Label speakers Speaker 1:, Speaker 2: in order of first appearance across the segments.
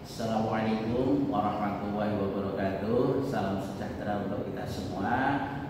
Speaker 1: Assalamualaikum warahmatullahi wabarakatuh. Salam sejahtera untuk kita semua.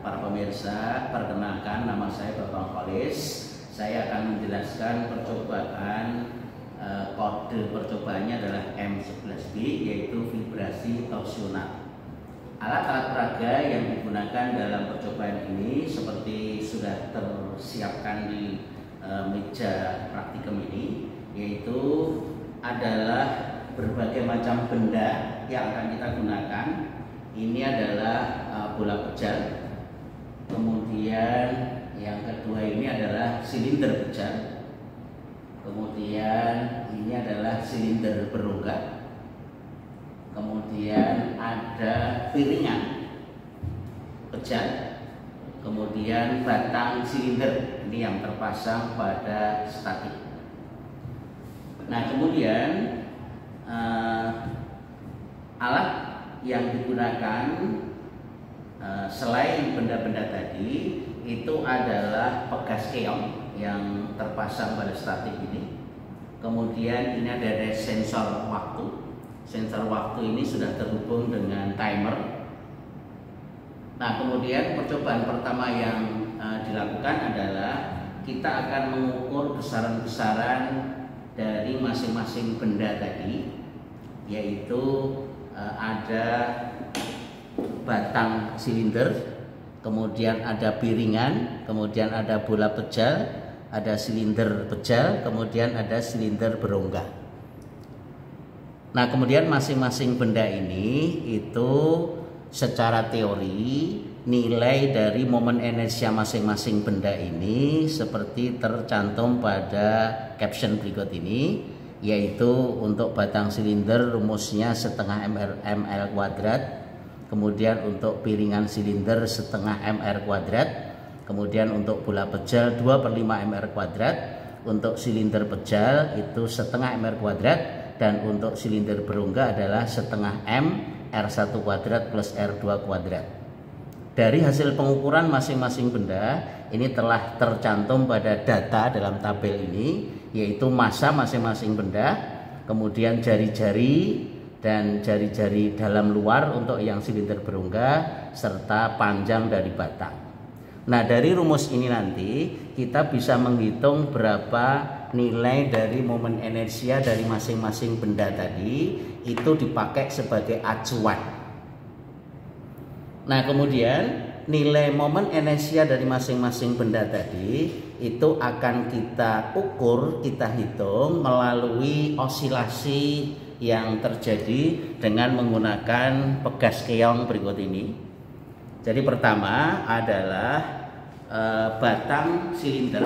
Speaker 1: Para pemirsa, perkenalkan nama saya Bapak Kholis. Saya akan menjelaskan percobaan kode percobaannya adalah M11B, yaitu vibrasi torsional. Alat-alat peraga yang digunakan dalam percobaan ini seperti sudah tersiapkan di meja praktikum ini, yaitu adalah berbagai macam benda yang akan kita gunakan. Ini adalah bola pejal, kemudian yang kedua ini adalah silinder pejal, kemudian ini adalah silinder berongga, kemudian ada piringan pejal, kemudian batang silinder ini yang terpasang pada statik. Nah, kemudian alat yang digunakan selain benda-benda tadi itu adalah pegas keong yang terpasang pada statik ini. Kemudian ini ada sensor waktu. Sensor waktu ini sudah terhubung dengan timer. Nah, kemudian percobaan pertama yang dilakukan adalah kita akan mengukur besaran-besaran dari masing-masing benda tadi, yaitu ada batang silinder, kemudian ada piringan, kemudian ada bola pejal, ada silinder pejal, kemudian ada silinder berongga. Nah, kemudian masing-masing benda ini itu secara teori nilai dari momen inersia masing-masing benda ini seperti tercantum pada caption berikut ini, yaitu untuk batang silinder rumusnya setengah ml kuadrat, kemudian untuk piringan silinder setengah mr kuadrat, kemudian untuk bola pejal 2/5 mr kuadrat, untuk silinder pejal itu setengah mr kuadrat, dan untuk silinder berongga adalah setengah m R1 kuadrat plus R2 kuadrat. Dari hasil pengukuran masing-masing benda ini telah tercantum pada data dalam tabel ini, yaitu massa masing-masing benda, kemudian jari-jari dan jari-jari dalam luar untuk yang silinder berongga, serta panjang dari batang. Nah, dari rumus ini nanti kita bisa menghitung berapa nilai dari momen inersia dari masing-masing benda tadi itu dipakai sebagai acuan. Nah, kemudian nilai momen inersia dari masing-masing benda tadi itu akan kita ukur, kita hitung melalui osilasi yang terjadi dengan menggunakan pegas keong berikut ini. Jadi pertama adalah batang silinder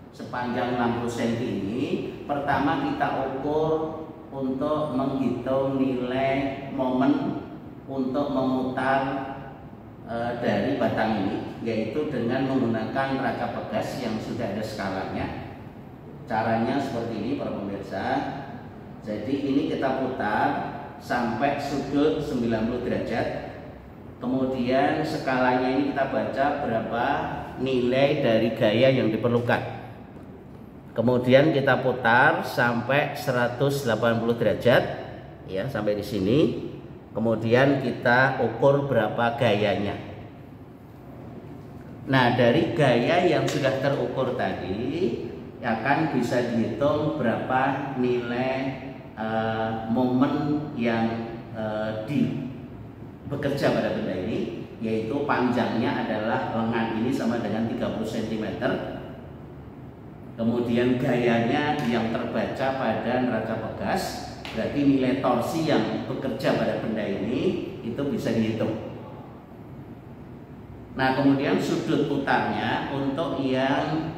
Speaker 1: sepanjang 60 cm ini. Pertama kita ukur untuk menghitung nilai momen untuk memutar dari batang ini, yaitu dengan menggunakan neraca pegas yang sudah ada skalanya. Caranya seperti ini para pemirsa. Jadi ini kita putar sampai sudut 90 derajat. Kemudian skalanya ini kita baca berapa nilai dari gaya yang diperlukan. Kemudian kita putar sampai 180 derajat, ya, sampai di sini. Kemudian kita ukur berapa gayanya. Nah, dari gaya yang sudah terukur tadi akan bisa dihitung berapa nilai momen yang bekerja pada benda ini, yaitu panjangnya adalah lengan ini sama dengan 30 cm. Kemudian gayanya yang terbaca pada neraca pegas, berarti nilai torsi yang bekerja pada benda ini itu bisa dihitung. Nah, kemudian sudut putarnya untuk yang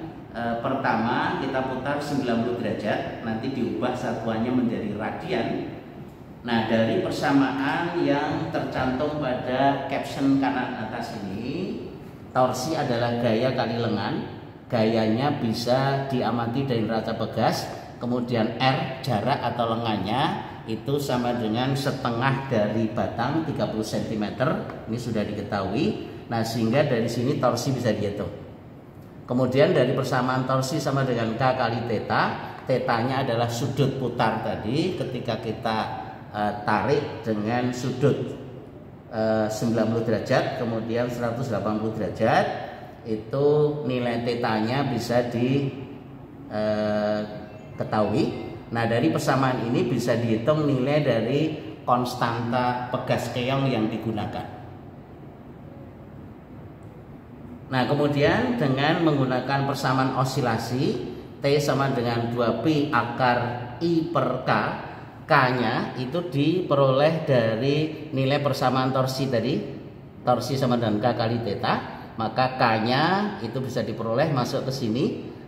Speaker 1: pertama kita putar 90 derajat, nanti diubah satuannya menjadi radian. Nah, dari persamaan yang tercantum pada caption kanan atas ini, torsi adalah gaya kali lengan. Gayanya bisa diamati dari neraca pegas. Kemudian R jarak atau lengannya itu sama dengan setengah dari batang 30 cm. Ini sudah diketahui. Nah, sehingga dari sini torsi bisa dihitung. Kemudian dari persamaan torsi sama dengan K kali theta. tetanya adalah sudut putar tadi. Ketika kita tarik dengan sudut 90 derajat kemudian 180 derajat, itu nilai tetanya bisa diketahui. Nah, dari persamaan ini bisa dihitung nilai dari konstanta pegas keong yang digunakan. Nah, kemudian dengan menggunakan persamaan osilasi T sama dengan 2pi akar I per K, K-nya itu diperoleh dari nilai persamaan torsi tadi. Torsi sama dengan K kali theta, maka K-nya itu bisa diperoleh masuk ke sini.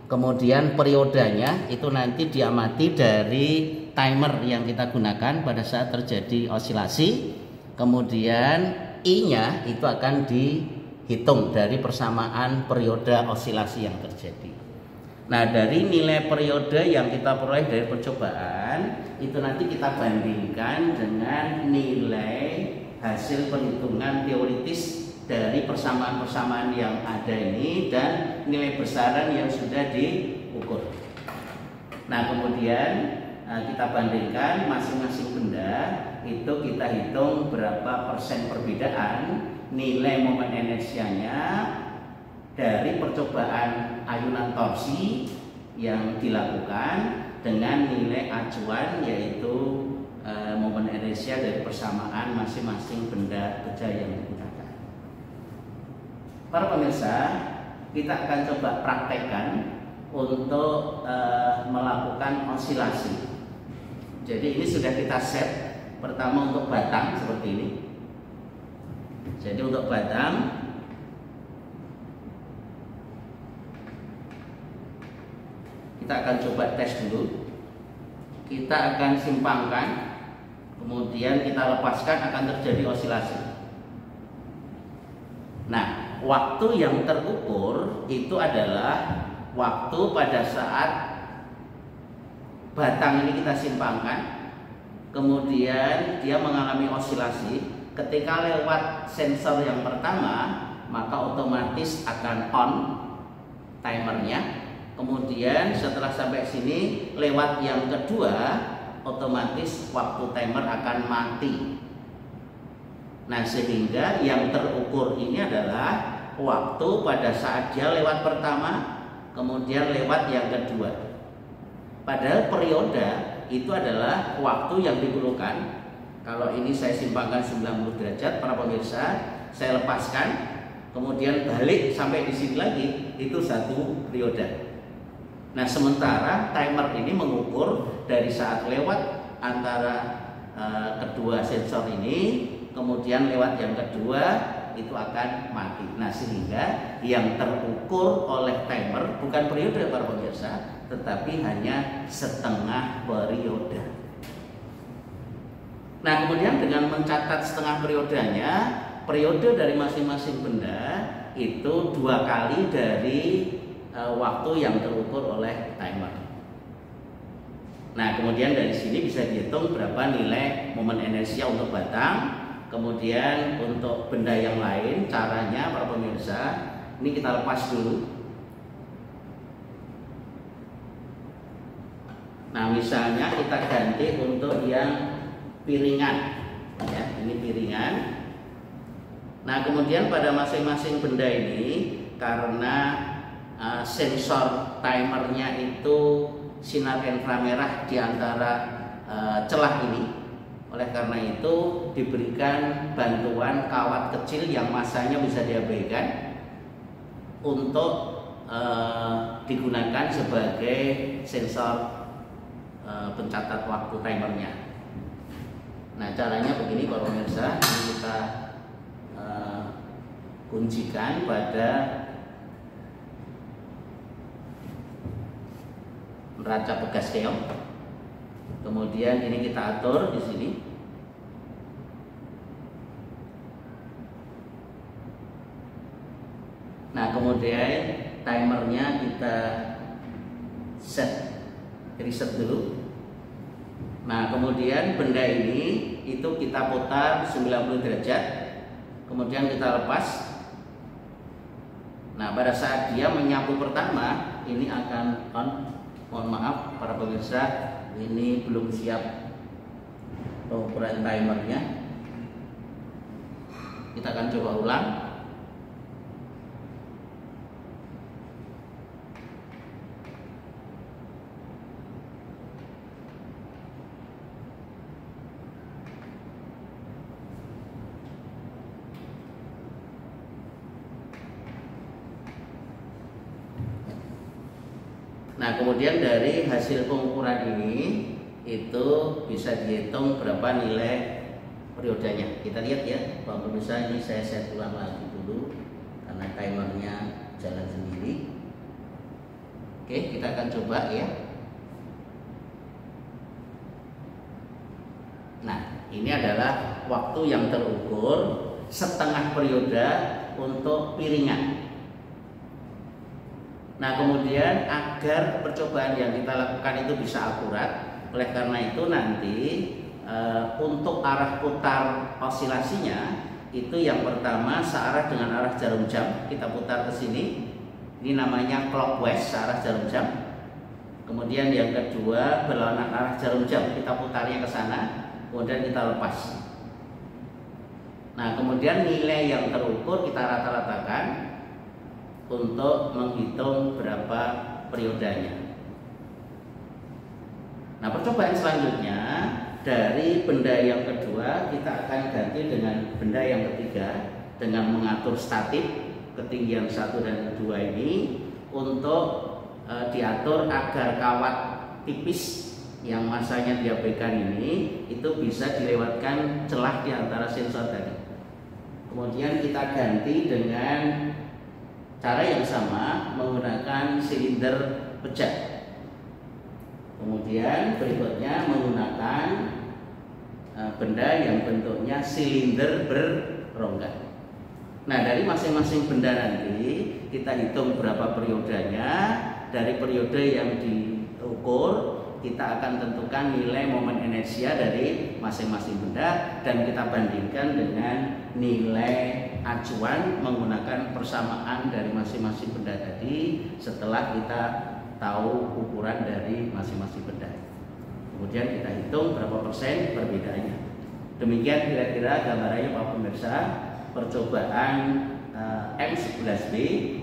Speaker 1: Kemudian periodenya itu nanti diamati dari timer yang kita gunakan pada saat terjadi osilasi. Kemudian I-nya itu akan dihitung dari persamaan periode osilasi yang terjadi. Nah, dari nilai periode yang kita peroleh dari percobaan itu nanti kita bandingkan dengan nilai hasil perhitungan teoritis dari persamaan-persamaan yang ada ini dan nilai besaran yang sudah diukur. Nah, kemudian kita bandingkan masing-masing benda, itu kita hitung berapa persen perbedaan nilai momen inersianya dari percobaan ayunan torsi yang dilakukan dengan nilai acuan, yaitu momen inersia dari persamaan masing-masing benda kerja yang digunakan. Para pemirsa, kita akan coba praktekkan untuk melakukan osilasi. Jadi ini sudah kita set. Pertama untuk batang seperti ini. Jadi untuk batang kita akan coba tes dulu. Kita akan simpangkan, kemudian kita lepaskan, akan terjadi osilasi. Nah, waktu yang terukur itu adalah waktu pada saat batang ini kita simpangkan, kemudian dia mengalami osilasi. Ketika lewat sensor yang pertama, maka otomatis akan on timernya. Kemudian setelah sampai sini lewat yang kedua, otomatis waktu timer akan mati. Nah, sehingga yang terukur ini adalah waktu pada saat dia lewat pertama, kemudian lewat yang kedua. Padahal periode itu adalah waktu yang diperlukan. Kalau ini saya simpangkan 90 derajat, para pemirsa, saya lepaskan, kemudian balik sampai di sini lagi, itu satu periode. Nah, sementara timer ini mengukur dari saat lewat antara kedua sensor ini, kemudian lewat yang kedua itu akan mati. Nah, sehingga yang terukur oleh timer bukan periode, para pemirsa, tetapi hanya setengah periode. Nah, kemudian dengan mencatat setengah periodenya, periode dari masing-masing benda itu 2 kali dari waktu yang terukur oleh timer. Nah, kemudian dari sini bisa dihitung berapa nilai momen inersia untuk batang. Kemudian untuk benda yang lain, caranya para pemirsa, ini kita lepas dulu. Nah, misalnya kita ganti untuk yang piringan, ya, ini piringan. Nah, kemudian pada masing-masing benda ini, karena sensor timernya itu sinar inframerah di antara celah ini, oleh karena itu diberikan bantuan kawat kecil yang masanya bisa diabaikan untuk digunakan sebagai sensor pencatat waktu timernya. Nah, caranya begini, para pemirsa, ini kita kuncikan pada neraca pegas keong. Kemudian ini kita atur di sini. Nah, kemudian timernya kita reset dulu. Nah, kemudian benda ini itu kita putar 90 derajat. Kemudian kita lepas. Nah, pada saat dia menyapu pertama, ini akan on. Mohon maaf para pemirsa, ini belum siap pengukuran timernya. Kita akan coba ulang. Nah, kemudian dari hasil pengukuran ini itu bisa dihitung berapa nilai periodenya. Kita lihat ya, Pak pemirsa, ini saya set ulang lagi dulu karena timernya jalan sendiri. Oke, kita akan coba ya. Nah, ini adalah waktu yang terukur setengah periode untuk piringan. Nah, kemudian agar percobaan yang kita lakukan itu bisa akurat, oleh karena itu nanti untuk arah putar osilasinya itu yang pertama searah dengan arah jarum jam, kita putar ke sini. Ini namanya clockwise, searah jarum jam. Kemudian yang kedua berlawanan arah jarum jam, kita putarnya ke sana, kemudian kita lepas. Nah, kemudian nilai yang terukur kita rata-ratakan untuk menghitung berapa periodenya. Nah, percobaan selanjutnya dari benda yang kedua kita akan ganti dengan benda yang ketiga dengan mengatur statik ketinggian 1 dan 2 ini untuk diatur agar kawat tipis yang masanya diabaikan ini itu bisa dilewatkan celah di antara sensor tadi. Kemudian kita ganti dengan cara yang sama menggunakan silinder pecah. Kemudian berikutnya menggunakan benda yang bentuknya silinder berrongga. Nah, dari masing-masing benda nanti kita hitung berapa periodenya. Dari periode yang diukur kita akan tentukan nilai momen inersia dari masing-masing benda dan kita bandingkan dengan nilai acuan menggunakan persamaan dari masing-masing benda tadi setelah kita tahu ukuran dari masing-masing benda. Kemudian kita hitung berapa persen perbedaannya. Demikian kira-kira gambarannya Pak pemirsa, percobaan M11B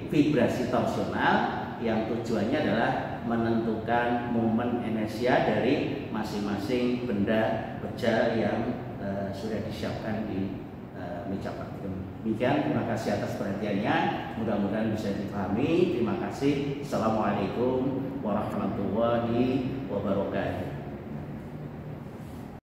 Speaker 1: vibrasi torsional yang tujuannya adalah menentukan momen inersia dari masing-masing benda bejal yang sudah disiapkan di meja praktikum. Demikian, terima kasih atas perhatiannya. Mudah-mudahan bisa dipahami. Terima kasih. Assalamualaikum warahmatullahi wabarakatuh.